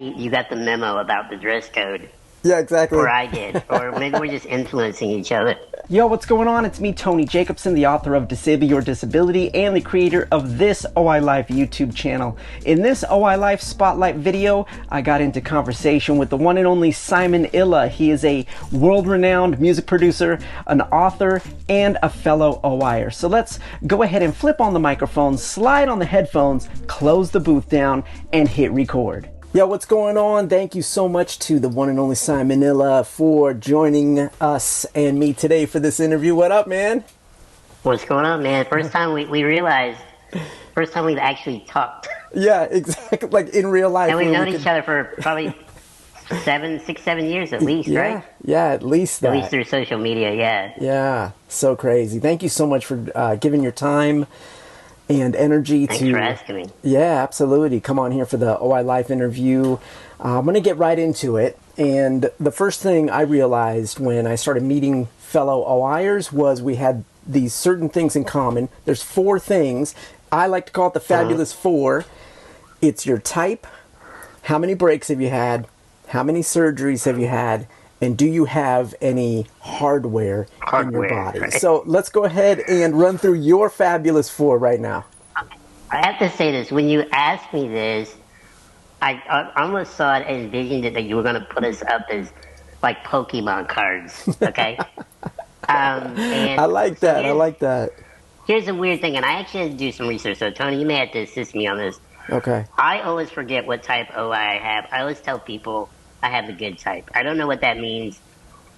You got the memo about the dress code. Yeah, exactly. Or I did. Or maybe we're just influencing each other. Yo, what's going on? It's me, Tony Jacobson, the author of Disable Your Disability and the creator of this OILife YouTube channel. In this OILife Spotlight video, I got into conversation with the one and only Siimon. He is a world-renowned music producer, an author, and a fellow O.I.er. So let's go ahead and flip on the microphone, slide on the headphones, close the booth down, and hit record. Yo, what's going on? Thank you so much to the one and only Siimon for joining us and me today for this interview. What up, man? What's going on, man? First time we realized, first time we've actually talked. Yeah, exactly. Like in real life. And we've known each other for probably 6, 7 years at least, right? Yeah, at least that. At least through social media, yeah. Yeah, so crazy. Thank you so much for giving your time and energy. Thanks for asking me. Yeah, absolutely. Come on here for the OILife interview. I'm going to get right into it. And the first thing I realized when I started meeting fellow O.I.ers was we had these certain things in common. There's 4 things. I like to call it the fabulous 4. It's your type, how many breaks have you had, how many surgeries have you had, and do you have any hardware in your body? Right. So let's go ahead and run through your fabulous 4 right now. I have to say this. When you asked me this, I almost saw it and envisioned it that you were going to put us up as like Pokemon cards, okay? And I like that. I like that. Here's a weird thing, and I actually had to do some research, so Tony, you may have to assist me on this. Okay. I always forget what type O.I. I have. I always tell people I have the good type. I don't know what that means,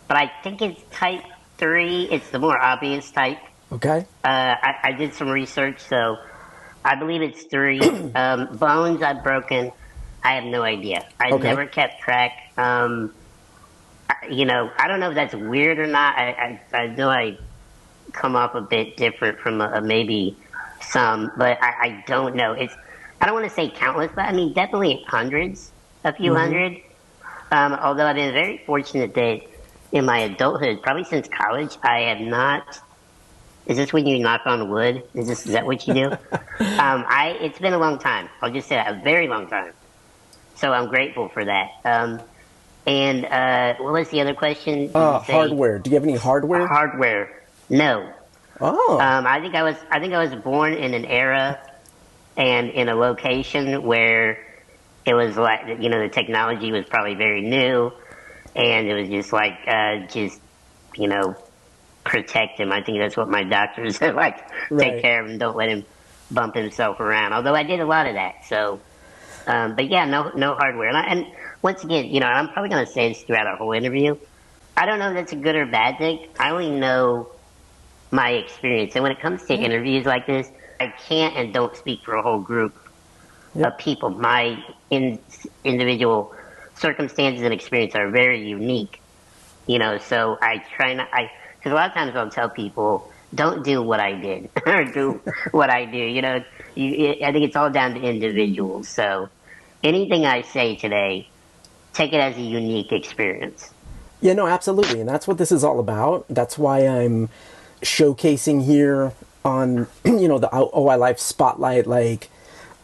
but I think it's type 3. It's the more obvious type. Okay. I did some research, so I believe it's 3. Bones I've broken, I have no idea. I never kept track. You know, I don't know if that's weird or not. I know I come off a bit different from maybe some, but I don't know. I don't want to say countless, but I mean definitely hundreds, a few hundred. Although I've been very fortunate that in my adulthood, probably since college, I have not. Is this when you knock on wood? Is that what you do? It's been a long time. I'll just say that, a very long time. So I'm grateful for that. And what was the other question? Hardware. Do you have any hardware? Hardware. No. Oh. I think I was born in an era and in a location where it was like, you know, the technology was probably very new, and it was just like, you know, protect him. I think that's what my doctors said, like, take care of him, don't let him bump himself around. Although I did a lot of that, so, but yeah, no hardware. And once again, you know, I'm probably going to say this throughout our whole interview. I don't know if that's a good or bad thing. I only know my experience. And when it comes to interviews like this, I can't and don't speak for a whole group of people. My individual circumstances and experience are very unique, you know, so I try not, because a lot of times I'll tell people, don't do what I did or do what I do, you know. I think it's all down to individuals. So anything I say today, take it as a unique experience. Yeah, no, absolutely. And that's what this is all about. That's why I'm showcasing here on, you know, the OILife Spotlight, like,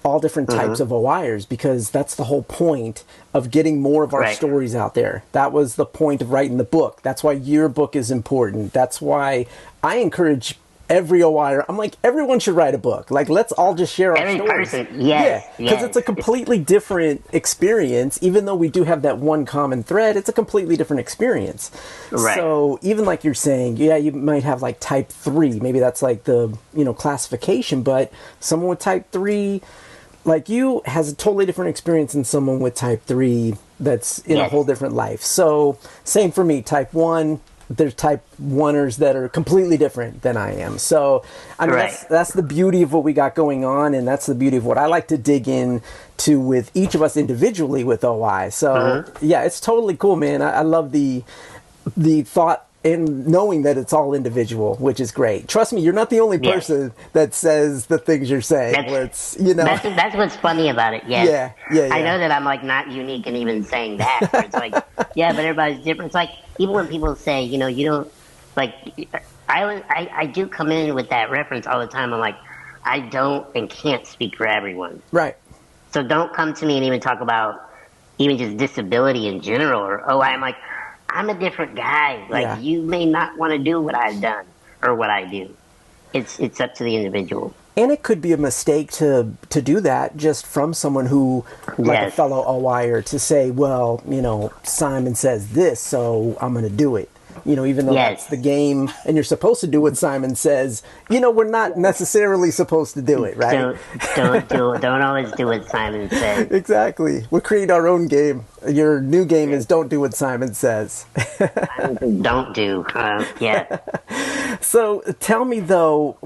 all different types of O.I.ers, because that's the whole point of getting more of our stories out there. That was the point of writing the book. That's why your book is important. That's why I encourage every O.I.er. I'm like, everyone should write a book. Like, let's all just share our stories. Because it's a completely different experience. Even though we do have that one common thread, it's a completely different experience. So even like you're saying, yeah, you might have like type 3. Maybe that's like the, you know, classification. But someone with type 3, like you, has a totally different experience than someone with type 3 that's in a whole different life. So same for me, type 1. There's type 1ers that are completely different than I am. So, I mean, that's the beauty of what we got going on, and that's the beauty of what I like to dig in to with each of us individually with OI. So, yeah, it's totally cool, man. I love the thought and knowing that it's all individual, which is great. Trust me, you're not the only person that says the things you're saying. That's, you know, that's what's funny about it. Yeah. I know that I'm like not unique in even saying that. Where it's like, yeah, but everybody's different. It's like even when people say, you know, you don't like. I do come in with that reference all the time. I'm like, I don't and can't speak for everyone. Right. So don't come to me and even talk about even just disability in general, or OI. I'm like, I'm a different guy. Like, Yeah. you may not want to do what I've done or what I do. It's up to the individual. And it could be a mistake to do that just from someone who, like a Yes. fellow O.I.er, to say, well, Simon says this, so I'm going to do it. Even though that's the Yes. game and you're supposed to do what Simon says, we're not necessarily supposed to do it, right? Don't always do what Simon says. Exactly. We create our own game. Your new game is don't do what Simon says. Don't do. Yeah. So tell me though,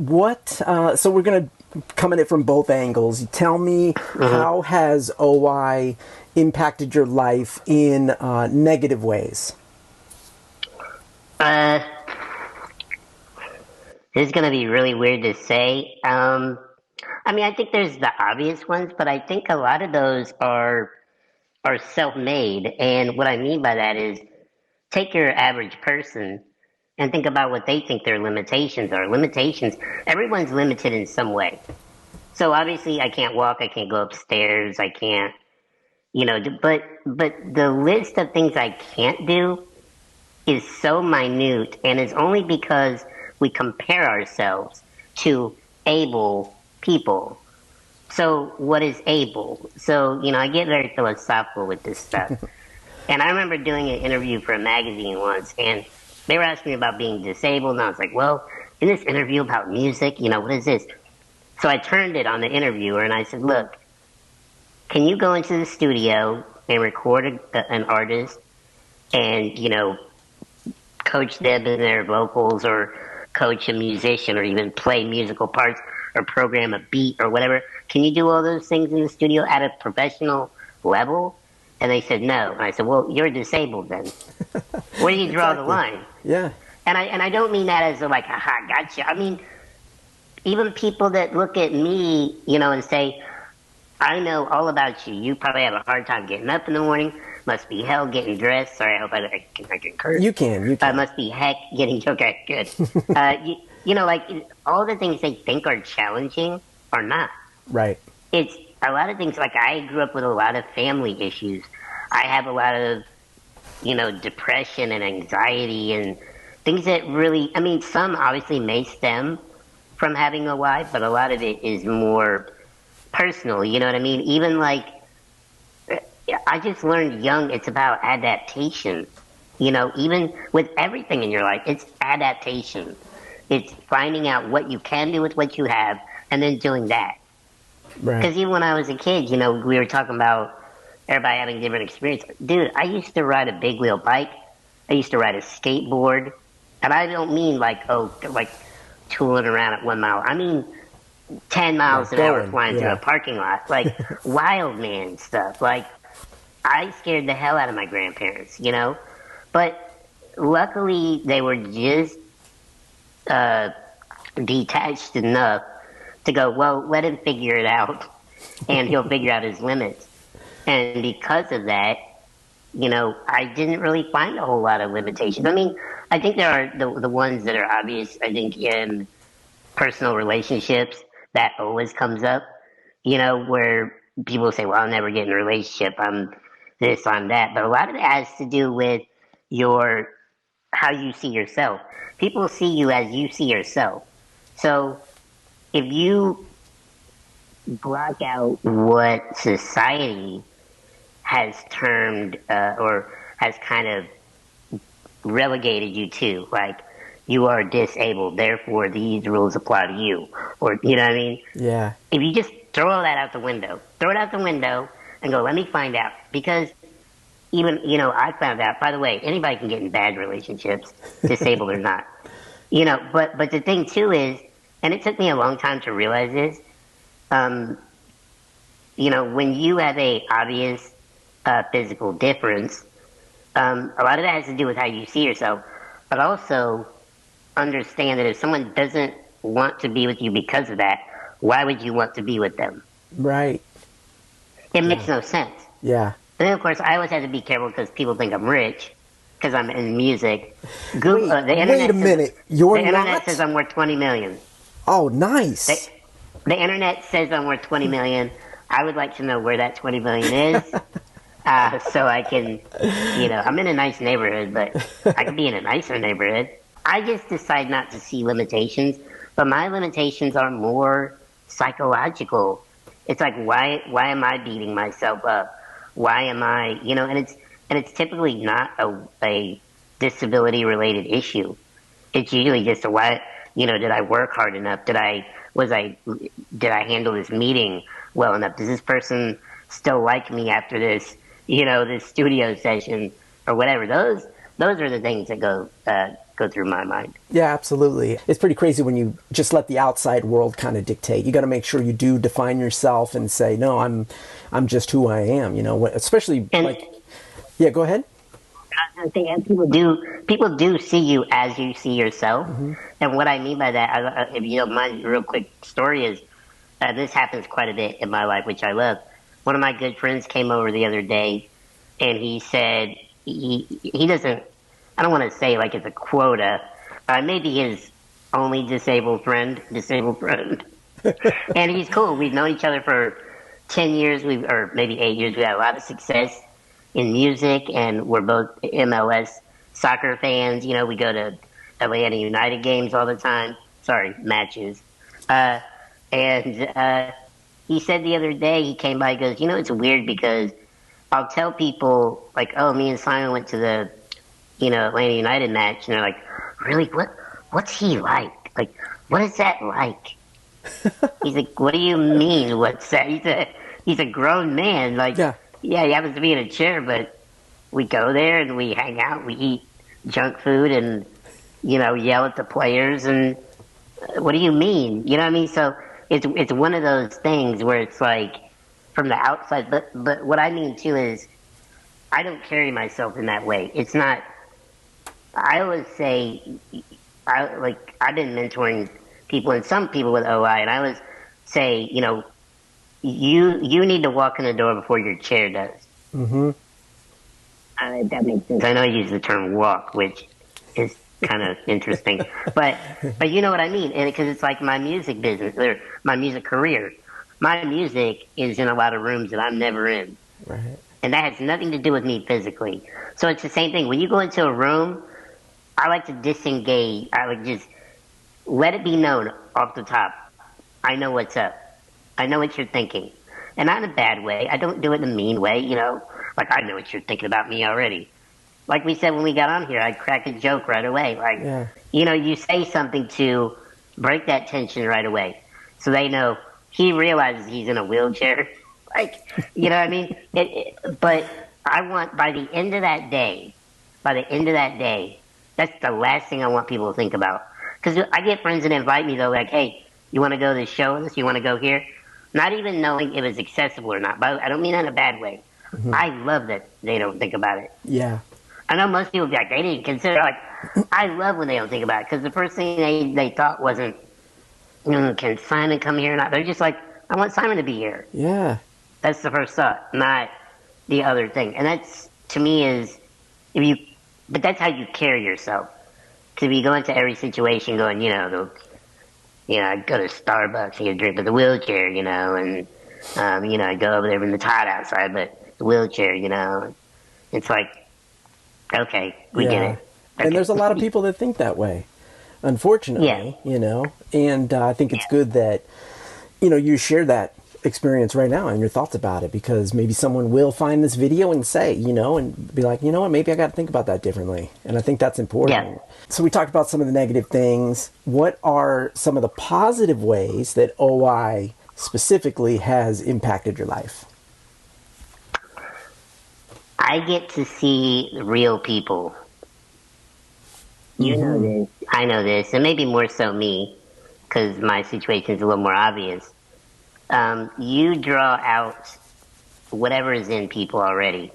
so we're going to come at it from both angles. Tell me, how has OI impacted your life in negative ways? This is going to be really weird to say. I think there's the obvious ones, but I think a lot of those are self-made. And what I mean by that is, take your average person and think about what they think their limitations are. Limitations, everyone's limited in some way. So obviously I can't walk, I can't go upstairs, I can't, but the list of things I can't do is so minute, and it's only because we compare ourselves to able people. So what is able? So, I get very philosophical with this stuff. And I remember doing an interview for a magazine once, and they were asking me about being disabled, and I was like, well, in this interview about music, what is this? So I turned it on the interviewer, and I said, look, can you go into the studio and record an artist and, coach them in their vocals, or coach a musician, or even play musical parts, or program a beat or whatever? Can you do all those things in the studio at a professional level? And they said no. And I said, well, you're disabled then. Where do you draw the line? Yeah. And I don't mean that as like, aha, gotcha. I mean, even people that look at me, and say, I know all about you. You probably have a hard time getting up in the morning. Must be hell getting dressed. Sorry, I hope I can curse. You can. Must be heck getting, okay, good. Like all the things they think are challenging are not. Right. It's a lot of things. Like, I grew up with a lot of family issues. I have a lot of, depression and anxiety and things that really, some obviously may stem from having a wife, but a lot of it is more personal. You know what I mean? Even like, I just learned young, it's about adaptation. Even with everything in your life, it's adaptation. It's finding out what you can do with what you have and then doing that. Right. Because even when I was a kid, we were talking about everybody having different experience. Dude, I used to ride a big wheel bike. I used to ride a skateboard. And I don't mean like tooling around at 1 mile. I mean 10 miles an hour flying through a parking lot. Like wild man stuff. Like, I scared the hell out of my grandparents, But luckily they were just detached enough to go, well, let him figure it out, and he'll figure out his limits. And because of that, I didn't really find a whole lot of limitations. I think there are the ones that are obvious. I think in personal relationships, that always comes up, where people say, well, I'll never get in a relationship. I'm this, I'm that. But a lot of it has to do with how you see yourself. People see you as you see yourself. So if you block out what society has termed or has kind of relegated you to, like, you are disabled, therefore these rules apply to you, or you know what I mean? Yeah. If you just throw that out the window, and go, let me find out. Because even, I found out, by the way, anybody can get in bad relationships, disabled or not. But the thing too is, and it took me a long time to realize this, when you have a obvious physical difference, a lot of that has to do with how you see yourself, but also understand that if someone doesn't want to be with you because of that, why would you want to be with them? Right. It makes no sense. Yeah. And then, of course, I always have to be careful because people think I'm rich because I'm in music. Wait a minute. The internet says I'm worth $20 million. Oh, nice. The internet says I'm worth $20 million. I would like to know where that $20 million is. so I can, I'm in a nice neighborhood, but I could be in a nicer neighborhood. I just decide not to see limitations, but my limitations are more psychological. It's like why am I beating myself up? Why am I, and it's typically not a disability related issue. It's usually just a why, did I work hard enough? Did I handle this meeting well enough? Does this person still like me after this, this studio session or whatever? Those are the things that go through my mind. Yeah, absolutely. It's pretty crazy when you just let the outside world kind of dictate. You got to make sure you do define yourself and say, no, I'm just who I am. Especially And like, yeah, go ahead. and people do see you as you see yourself. And what I mean by that, if you don't mind, real quick story is this happens quite a bit in my life, which I love. One of my good friends came over the other day, and he said he doesn't. I don't want to say like it's a quota. Maybe his only disabled friend, and he's cool. We've known each other for 10 years, or maybe 8 years. We had a lot of success in music, and we're both MLS soccer fans. We go to Atlanta United games all the time. Sorry, matches. Uh, and he said the other day, he came by, he goes, it's weird because I'll tell people, like, oh, me and Simon went to the, Atlanta United match, and they're like, really? What's he like? Like, what is that like? He's like, what do you mean? What's that? He's a grown man. Like, Yeah. yeah, he happens to be in a chair, but we go there and we hang out, we eat junk food and, yell at the players. And what do you mean? You know what I mean? So it's one of those things where it's like from the outside, but what I mean too is I don't carry myself in that way. It's not, I always say, I've been mentoring people and some people with OI, and I always say, you need to walk in the door before your chair does. Mm-hmm. That makes sense. I know I use the term walk, which is kind of interesting, but you know what I mean, and because it's like my music business or my music career. My music is in a lot of rooms that I'm never in, Right. and that has nothing to do with me physically. So it's the same thing. When you go into a room, I like to disengage. I like just let it be known off the top. I know what's up. I know what you're thinking. And not in a bad way. I don't do it in a mean way, Like, I know what you're thinking about me already. Like we said when we got on here, I crack a joke right away. Like, Yeah. You say something to break that tension right away. So they know he realizes he's in a wheelchair. Like, you know what I mean? But I want, by the end of that day, that's the last thing I want people to think about. Because I get friends that invite me, though, like, hey, you want to go to this show with us? You want to go here? Not even knowing if it's accessible or not. But I don't mean that in a bad way. Mm-hmm. I love that they don't think about it. Yeah. I know most people be like, they didn't consider. Like, I love when they don't think about it. Because the first thing they thought wasn't, can Simon come here or not? They're just like, I want Simon to be here. Yeah. That's the first thought, not the other thing. And that's, to me, is, but that's how you carry yourself. Because if you go into every situation going, I go to Starbucks and get a drink with the wheelchair, and, I go over there when it's hot outside, but the wheelchair, it's like, okay, we get it. Okay. And there's a lot of people that think that way, unfortunately, and I think it's good that, you share that experience right now and your thoughts about it, because maybe someone will find this video and say, and be like, what, maybe I got to think about that differently. And I think that's important. Yeah. So we talked about some of the negative things. What are some of the positive ways that OI specifically has impacted your life? I get to see real people. You know this. I know this. And maybe more so me, because my situation is a little more obvious. You draw out whatever is in people already.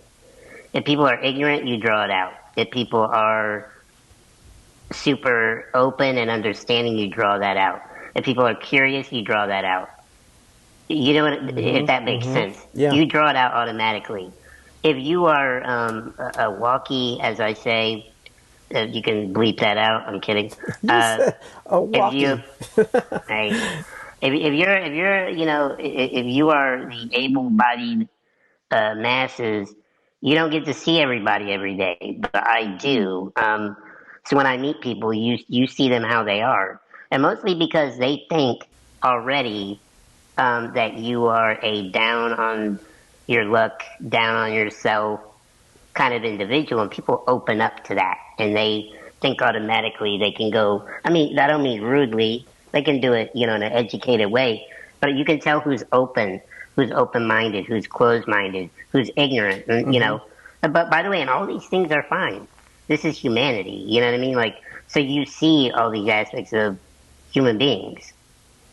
If people are ignorant, you draw it out. If people are super open and understanding, you draw that out. If people are curious, you draw that out. You know what? If that makes sense. Yeah. You draw it out automatically. If you are a walkie, as I say, you can bleep that out. I'm kidding. A walkie. If you are the able-bodied masses, you don't get to see everybody every day, but I do. So when I meet people, you see them how they are, and mostly because they think already that you are a down on your luck, down on yourself kind of individual, and people open up to that, and they think automatically they can go. I mean, I don't mean rudely. They can do it, in an educated way, but you can tell who's open-minded, who's closed-minded, who's ignorant, and, But by the way, and all these things are fine. This is humanity. You know what I mean? Like, so you see all these aspects of human beings.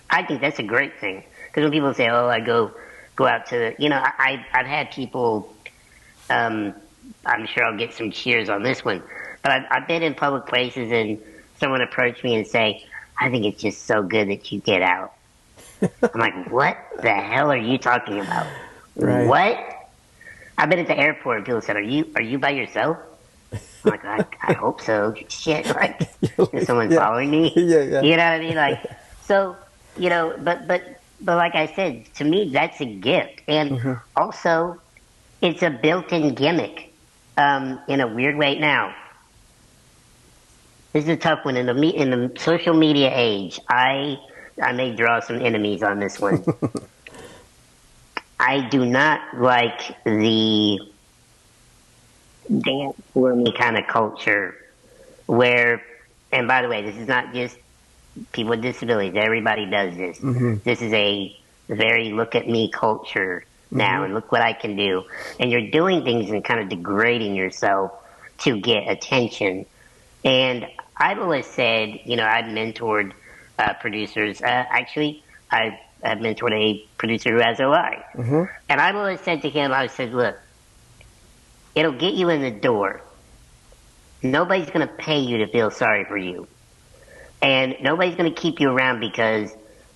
I think that's a great thing because when people say, "Oh, I go out to," I've had people. I'm sure I'll get some cheers on this one, but I've been in public places and someone approached me and say, "I think it's just so good that you get out." I'm like, "What the hell are you talking about? Right. What?" I've been at the airport and people said, Are you by yourself?" I'm like, I hope so. Shit, like, is someone following me? Yeah. You know what I mean? Like, so, but like I said, to me, that's a gift. And also, it's a built-in gimmick in a weird way. Now, this is a tough one. In the social media age, I may draw some enemies on this one. I do not like the dance for me kind of culture where, and by the way, this is not just people with disabilities. Everybody does this. This is a very look at me culture now, and look what I can do. And you're doing things and kind of degrading yourself to get attention. And I've always said, I've mentored producers. Actually, I've mentored a producer who has O.I.er. And I've always said to him, I said, look, it'll get you in the door. Nobody's going to pay you to feel sorry for you. And nobody's going to keep you around because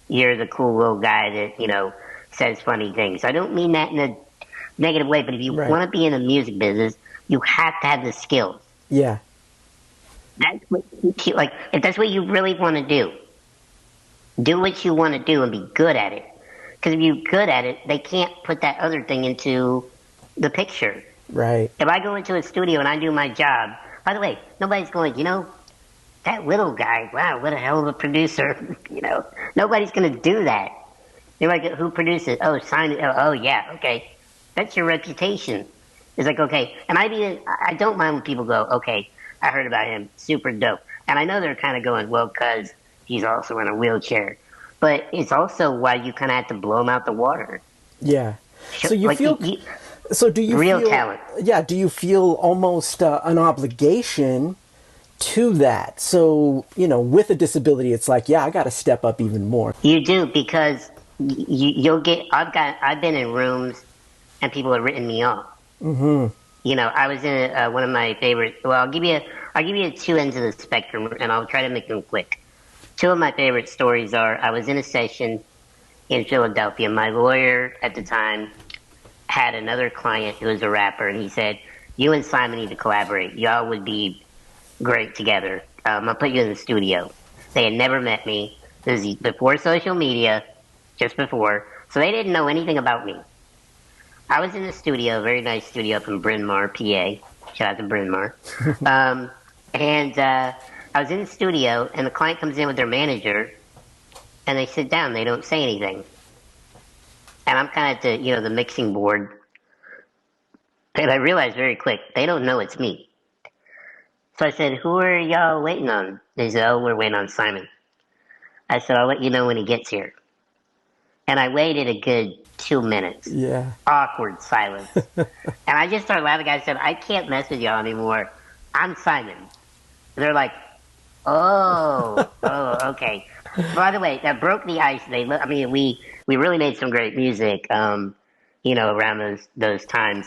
you're the cool little guy that, says funny things. I don't mean that in a negative way, but if you want to be in the music business, you have to have the skills. Yeah. That's what, if that's what you really want to do what you want to do and be good at it. Because if you're good at it, they can't put that other thing into the picture. Right. If I go into a studio and I do my job, by the way, nobody's going, that little guy, wow, what a hell of a producer. Nobody's going to do that. They're like, who produces? Oh, Simon. Oh, yeah, okay. That's your reputation. It's like, okay. And I don't mind when people go, okay, I heard about him, super dope. And I know they're kind of going, well, because he's also in a wheelchair. But it's also why you kind of have to blow him out the water. Yeah. So you like, feel... So do you real feel... talent. Yeah, do you feel almost an obligation to that? So, with a disability, it's like, yeah, I got to step up even more. You do, because you'll get... I've been in rooms and people have written me off. I was in one of my favorite... Well, I'll give you two ends of the spectrum, and I'll try to make them quick. Two of my favorite stories are, I was in a session in Philadelphia. My lawyer at the time had another client who was a rapper, and he said, you and Simon need to collaborate. Y'all would be great together. I'll put you in the studio. They had never met me. This is before social media, just before. So they didn't know anything about me. I was in the studio, a very nice studio up in Bryn Mawr, PA. Shout out to Bryn Mawr. I was in the studio, and the client comes in with their manager, and they sit down. They don't say anything. And I'm kind of at the mixing board. And I realized very quick, they don't know it's me. So I said, who are y'all waiting on? They said, oh, we're waiting on Simon. I said, I'll let you know when he gets here. And I waited a good 2 minutes. Yeah. Awkward silence. And I just started laughing. I said, I can't mess with y'all anymore. I'm Simon. And they're like, oh, okay. By the way, that broke the ice. We really made some great music, around those times.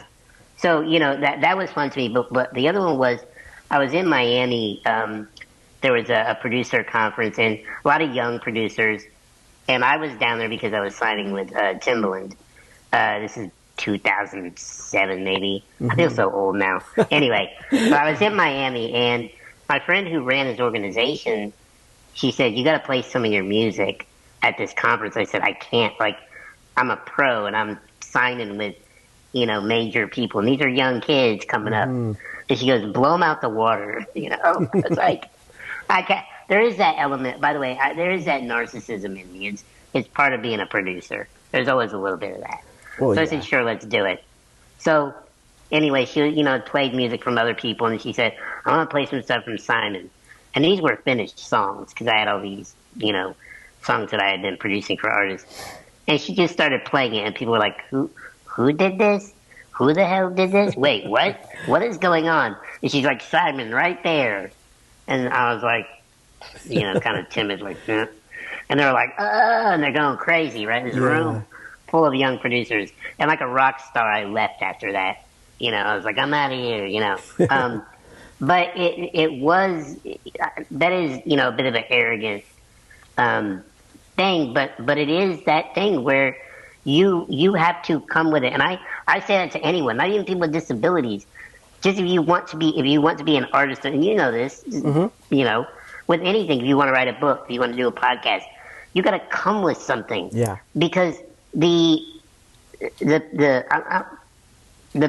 So, that was fun to me. But the other one was, I was in Miami. There was a producer conference and a lot of young producers. And I was down there because I was signing with Timbaland. This is 2007, maybe. I feel so old now. Anyway, so I was in Miami, and my friend who ran his organization, she said, you got to play some of your music at this conference. I said, I can't. Like, I'm a pro, and I'm signing with major people. And these are young kids coming up. And she goes, blow them out the water. It's like, I can't. There is that element, by the way, there is that narcissism in me. It's part of being a producer. There's always a little bit of that. Well, So I yeah. said, sure, let's do it. So anyway, she, played music from other people, and she said, I want to play some stuff from Siimon. And these were finished songs, because I had all these, songs that I had been producing for artists. And she just started playing it, and people were like, who did this? Who the hell did this? Wait, what? What is going on? And she's like, Siimon, right there. And I was like, kind of timid, like, eh. And they're like, and they're going crazy, right? This room full of young producers. And like a rock star, I left after that. I was like, I'm out of here, But it was, that is, a bit of an arrogant thing, but it is that thing where you have to come with it. And I say that to anyone, not even people with disabilities. Just if you want to be an artist, and you know this, with anything, if you want to write a book, if you want to do a podcast, you got to come with something. Yeah. Because the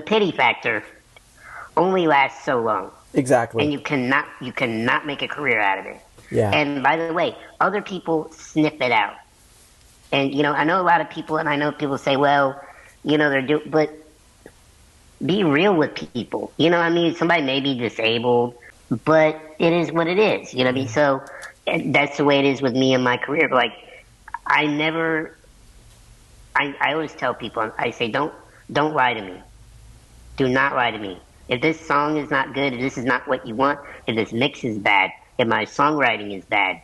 pity factor only lasts so long. Exactly. And you cannot make a career out of it. Yeah. And by the way, other people sniff it out. And I know a lot of people, and I know people say, well, but be real with people. Somebody may be disabled, but it is what it is. You know what I mean? So that's the way it is with me and my career. Like, I always tell people, I say, don't lie to me. Do not lie to me. If this song is not good, if this is not what you want, if this mix is bad, if my songwriting is bad,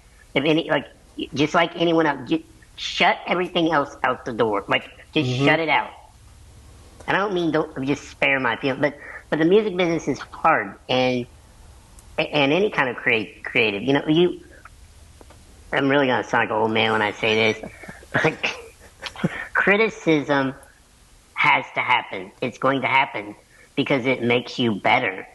just like anyone else, just shut everything else out the door. Like, just shut it out. And I don't mean don't just spare my feelings, but the music business is hard, and any kind of creative. I'm really gonna sound like an old man when I say this. Like, criticism has to happen. It's going to happen because it makes you better.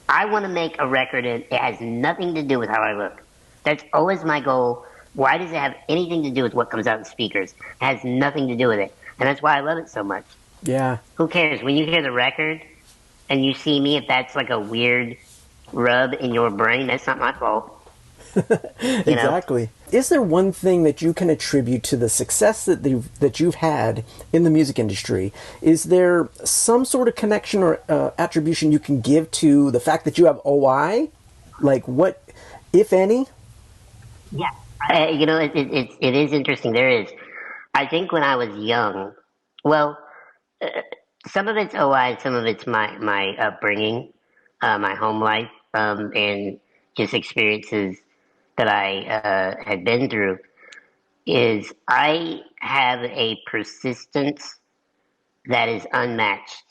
I want to make a record, and it has nothing to do with how I look. That's always my goal. Why does it have anything to do with what comes out in speakers? It has nothing to do with it, and that's why I love it so much. Yeah. Who cares? When you hear the record and you see me, if that's like a weird rub in your brain, that's not my fault. Exactly. Is there one thing that you can attribute to the success that you've had in the music industry? Is there some sort of connection or attribution you can give to the fact that you have OI? Like, what, if any? Yeah. It is interesting. There is. I think when I was young, well, some of it's OI, some of it's my upbringing, my home life, and just experiences that I had been through. Is I have a persistence that is unmatched.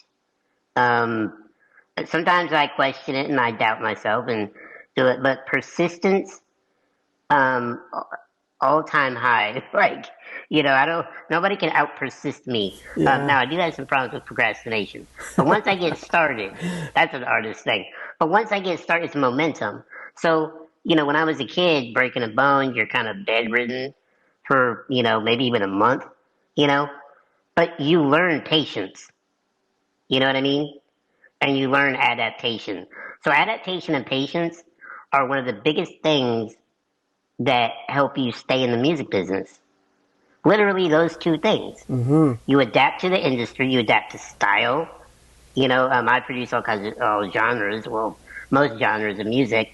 Sometimes I question it and I doubt myself and do it, but persistence, all-time high. Like, nobody can out-persist me. Yeah. Now, I do have some problems with procrastination. But once I get started, that's an artist thing. But once I get started, it's momentum. So, when I was a kid, breaking a bone, you're kind of bedridden for, maybe even a month, But you learn patience. You know what I mean? And you learn adaptation. So adaptation and patience are one of the biggest things that help you stay in the music business. Literally those two things. Mm-hmm. You adapt to the industry, you adapt to style. I produce all genres, well, most genres of music.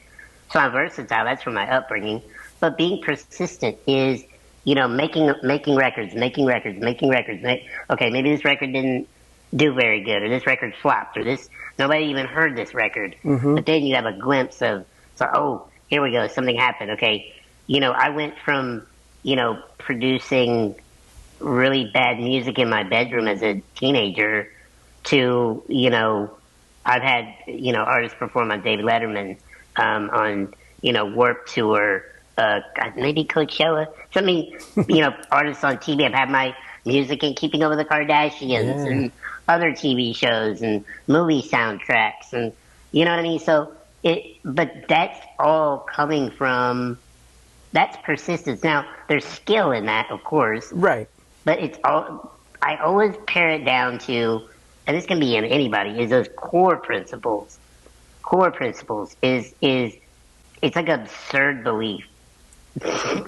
So I'm versatile, that's from my upbringing. But being persistent is, making records. Okay, maybe this record didn't do very good, or this record flopped, or nobody even heard this record. Mm-hmm. But then you have a glimpse of, here we go, something happened. Okay, I went from, producing really bad music in my bedroom as a teenager to, I've had, artists perform on David Letterman, on, Warped Tour, maybe Coachella. So, artists on TV. I've had my music in Keeping Up with the Kardashians and other TV shows and movie soundtracks, and you know what I mean? So, but that's all coming from, that's persistence. Now, there's skill in that, of course. Right. But I always pare it down to and this can be in anybody, is those core principles. Core principles is it's like absurd belief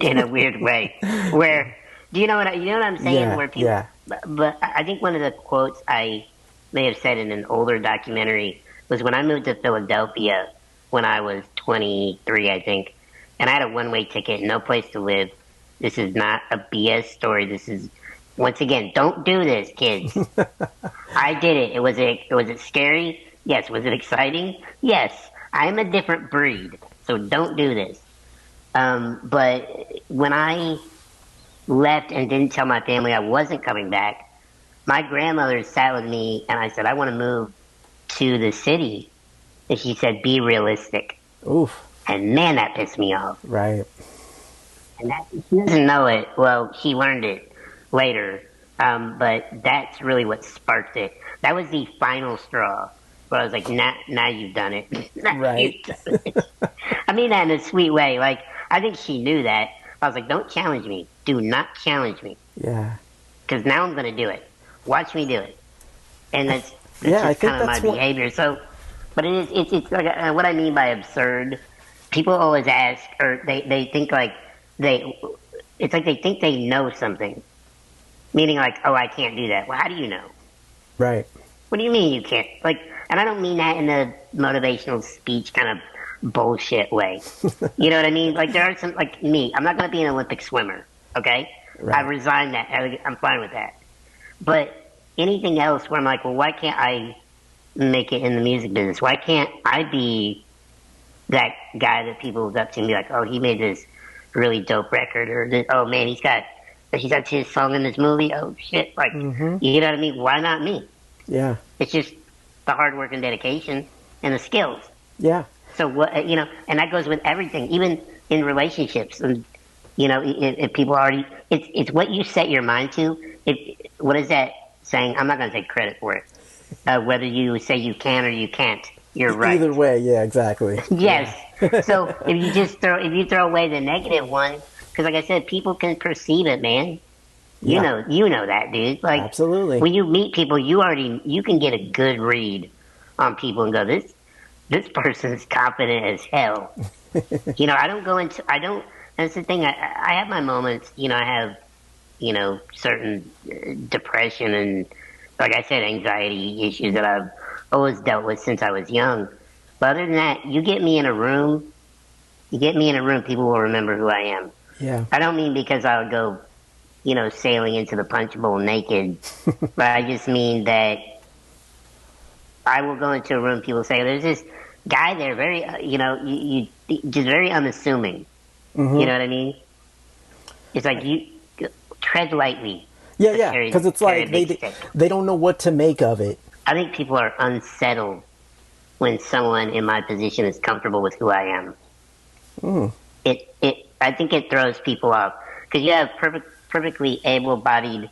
in a weird way. Where do you know what I'm saying? Yeah, Where people, yeah. but I think one of the quotes I may have said in an older documentary was when I moved to Philadelphia when I was 23, I think, and I had a one-way ticket, no place to live. This is not a BS story. This is once again, don't do this, kids. I did it. Was it scary? Yes. Was it exciting? Yes. I am a different breed, so don't do this. But when I left and didn't tell my family I wasn't coming back, my grandmother sat with me and I said, I want to move to the city. And she said, be realistic. Oof. And man, that pissed me off. Right. And that, she doesn't know it. Well, she learned it later. But that's really what sparked it. That was the final straw where I was like, now you've done it. Right. I mean that in a sweet way. Like, I think she knew that. I was like, don't challenge me. Do not challenge me. Yeah. Because now I'm going to do it. Watch me do it. And that's Yeah, I just think kind of my that's what. behavior. So, but it's like what I mean by absurd. People always ask, or they think like it's like they think they know something. Meaning like, oh, I can't do that. Well, how do you know? Right. What do you mean you can't? Like, and I don't mean that in a motivational speech kind of bullshit way. You know what I mean? Like, there are some, like me, I'm not going to be an Olympic swimmer, okay? Right. I resigned that. I'm fine with that. But anything else where I'm like, well, why can't I make it in the music business? Why can't I be that guy that people look up to and be like, oh, he made this really dope record, or this, oh man, he's got his song in this movie. Oh shit! Like, you know what I mean? Why not me? Yeah. It's just the hard work and dedication and the skills. Yeah. So what and that goes with everything, even in relationships. And if people already, it's what you set your mind to. What is that saying? I'm not going to take credit for it. Whether you say you can or you can't, you're right. Either way, yeah, exactly. Yes. So if you throw away the negative one, because like I said, people can perceive it, man. You know that, dude. Like, absolutely. When you meet people, you can get a good read on people and go, this person's confident as hell. I don't. That's the thing. I have my moments. I have certain depression and, like I said, anxiety issues that I've always dealt with since I was young. But other than that, you get me in a room, people will remember who I am. Yeah. I don't mean because I would go, sailing into the punch bowl naked, but I just mean that I will go into a room, people say, there's this guy there, very, you just very unassuming. Mm-hmm. You know what I mean? It's like you tread lightly. Yeah, because it's like they don't know what to make of it. I think people are unsettled when someone in my position is comfortable with who I am. Mm. I think it throws people off because you have perfectly able-bodied,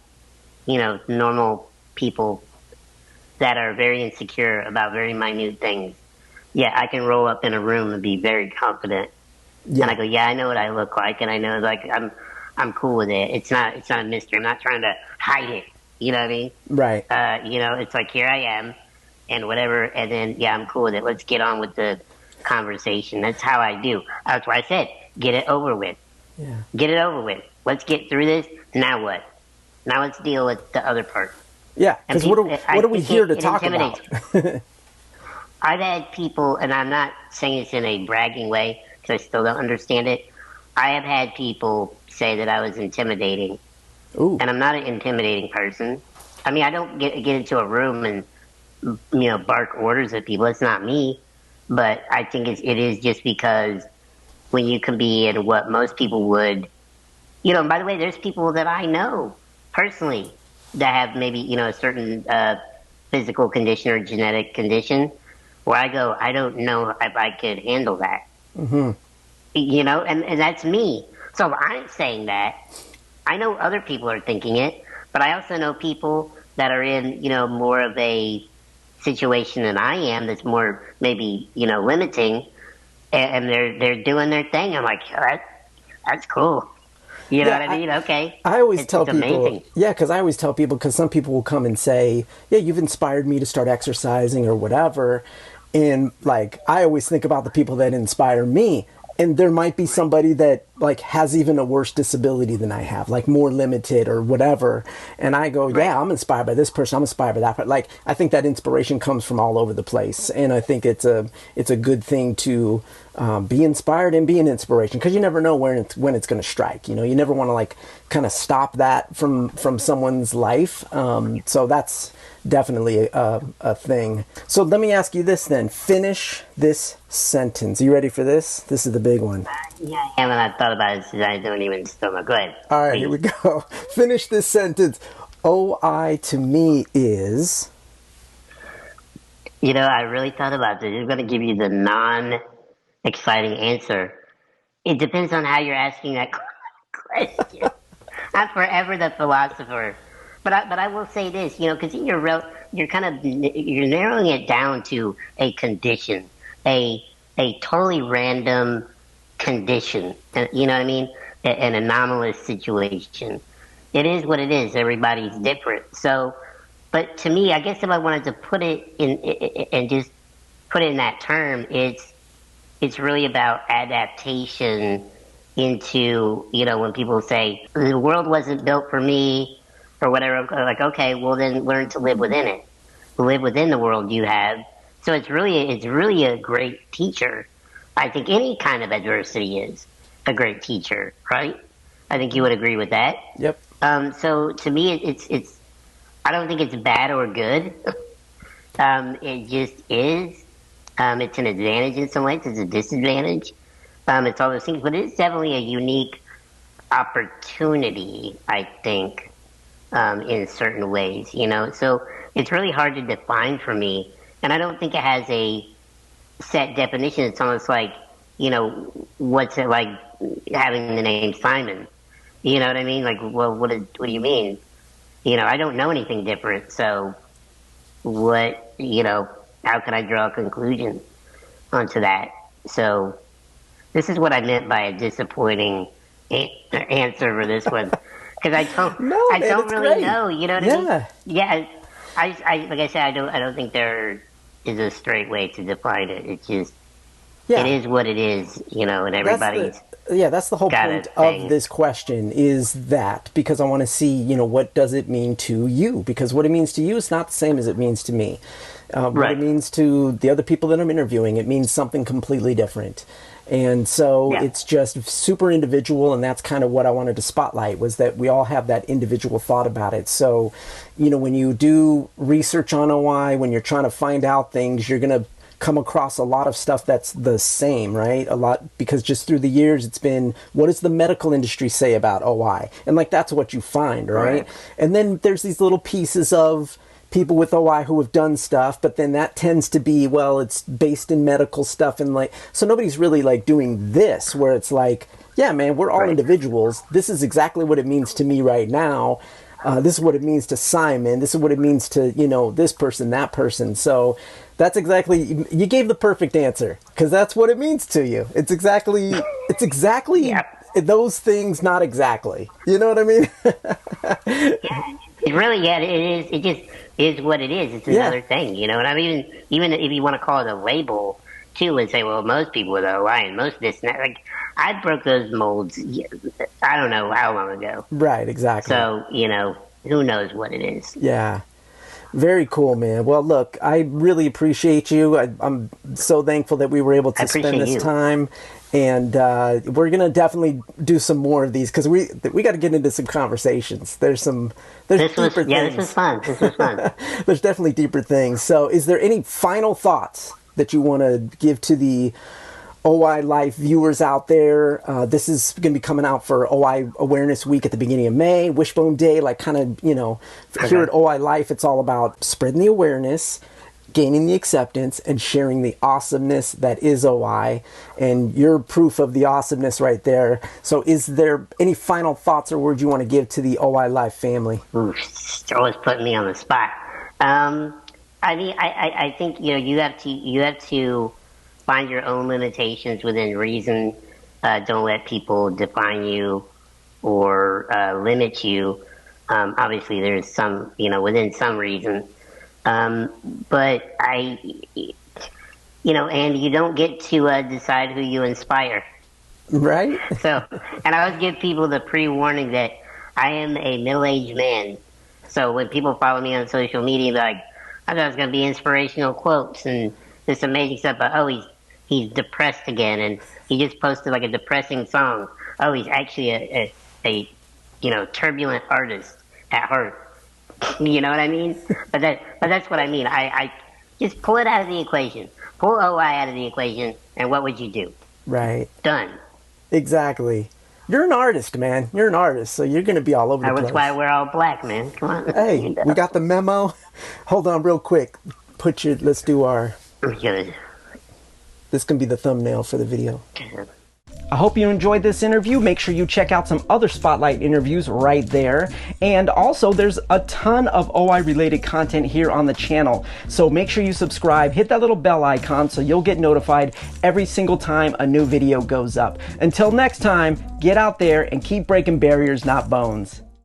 normal people that are very insecure about very minute things. Yeah, I can roll up in a room and be very confident, and I go, yeah, I know what I look like, and I know like I'm cool with it. It's not a mystery. I'm not trying to hide it. You know what I mean? Right. It's like, here I am and whatever. And then, yeah, I'm cool with it. Let's get on with the conversation. That's how I do. That's why I said, get it over with. Yeah. Get it over with. Let's get through this. Now what? Now let's deal with the other part. Yeah. Because what are we here to talk about? I've had people, and I'm not saying this in a bragging way because I still don't understand it. I have had people say that I was intimidating. Ooh. And I'm not an intimidating person. I mean, I don't get into a room and, bark orders at people. It's not me. But I think it is just because when you can be in what most people would, and by the way, there's people that I know personally that have maybe, a certain physical condition or genetic condition where I go, I don't know if I could handle that. Mm-hmm. And that's me. So if I'm saying that, I know other people are thinking it, but I also know people that are in, more of a situation than I am that's more maybe, limiting, and they're doing their thing. I'm like, oh, that's cool. You know Yeah, what I mean? Okay. I always tell It's people, amazing. yeah, because I always tell people, because some people will come and say, yeah, you've inspired me to start exercising or whatever. And like, I always think about the people that inspire me. And there might be somebody that like has even a worse disability than I have, like more limited or whatever. And I go, Right. yeah, I'm inspired by this person. I'm inspired by that. But like, I think that inspiration comes from all over the place. And I think it's a good thing to be inspired and be an inspiration, because you never know when it's going to strike. You know, you never want to like kind of stop that from someone's life. So that's definitely a thing. So let me ask you this then. Finish this sentence. You ready for this? This is the big one. Yeah. And when I thought about it, I don't even stomach. Go ahead, All right, here please. we go. Finish this sentence. OI to me is. You know, I really thought about this. I'm going to give you the non-exciting answer. It depends on how you're asking that question. I'm forever the philosopher, but I will say this, you know, because you're kind of you're narrowing it down to a condition, a totally random condition. You know what I mean? An anomalous situation. It is what it is. Everybody's different. So, but to me, I guess if I wanted to put it in and just put it in that term, it's really about adaptation into, you know, when people say the world wasn't built for me or whatever, like, okay, well then learn to live within it, live within the world you have. So it's really a great teacher. I think any kind of adversity is a great teacher, right? I think you would agree with that. Yep. So to me, it's I don't think it's bad or good. It just is. It's an advantage in some ways. It's a disadvantage. It's all those things, but it's definitely a unique opportunity, I think, in certain ways, you know. So it's really hard to define for me, and I don't think it has a set definition. It's almost like, you know, what's it like having the name Simon? You know what I mean? Like, well, what do you mean? You know, I don't know anything different, so what, you know, how can I draw a conclusion onto that? So this is what I meant by a disappointing answer for this one, because No, I man, don't it's really great. know. You know what I mean? Yeah. Yeah, like I said, I don't think there is a straight way to define it. It's just it Yeah. is what it is, you know, and That's the everybody's yeah, that's the whole got a point of thing. this question, is that because I want to see, you know, what does it mean to you? Because what it means to you is not the same as it means to me. What it Right. means to the other people that I'm interviewing, it means something completely different. And so Yeah. it's just super individual, and that's kind of what I wanted to spotlight, was that we all have that individual thought about it. So, you know, when you do research on OI, when you're trying to find out things, you're going to come across a lot of stuff that's the same, right? A lot, because just through the years it's been, what does the medical industry say about OI? And like that's what you find, right? Right. And then there's these little pieces of people with OI who have done stuff, but then that tends to be, well, it's based in medical stuff, and like, so nobody's really like doing this where it's like, yeah, man, we're all Right. individuals. This is exactly what it means to me right now. This is what it means to Simon. This is what it means to, you know, this person, that person. So that's exactly, you gave the perfect answer, because that's what it means to you. It's exactly Yeah. those things, not exactly. You know what I mean? Yeah. It really, yeah, it is. It just is what it is. It's Yeah. another thing, you know. And I mean, even if you want to call it a label too, and say, well, most people with OI and most this and that, like I broke those molds. I don't know how long ago. Right, exactly. So you know, who knows what it is. Yeah. Very cool, man. Well, look, I really appreciate you. I'm so thankful that we were able I to spend appreciate this you. time, and we're gonna definitely do some more of these, because we got to get into some conversations. There's This was deeper this was things. fun. This was fun. There's definitely deeper things. So, is there any final thoughts that you want to give to the OILife viewers out there? This is going to be coming out for OI Awareness Week at the beginning of May, Wishbone Day, like kind of, you know, here at Okay. OILife, it's all about spreading the awareness, gaining the acceptance, and sharing the awesomeness that is OI. And you're proof of the awesomeness right there. So is there any final thoughts or words you want to give to the OILife family? Oof, it's always putting me on the spot. I mean, I think you know you have to find your own limitations within reason. Don't let people define you or limit you. Obviously, there's some, within some reason. But and you don't get to decide who you inspire. Right? So, and I always give people the pre-warning that I am a middle-aged man. So when people follow me on social media, they're like, I thought it was going to be inspirational quotes and this amazing stuff, but he's depressed again, and he just posted like a depressing song. Oh, he's actually a turbulent artist at heart. You know what I mean? But that's what I mean. I just pull it out of the equation. Pull OI out of the equation, and what would you do? Right. Done. Exactly. You're an artist, man. You're an artist, so you're going to be all over the place. That's why we're all black, man. Come on. Hey, we got the memo. Hold on real quick. Let's do our... Good. This can be the thumbnail for the video. I hope you enjoyed this interview. Make sure you check out some other Spotlight interviews right there. And also, there's a ton of OI related content here on the channel. So make sure you subscribe, hit that little bell icon so you'll get notified every single time a new video goes up. Until next time, get out there and keep breaking barriers, not bones.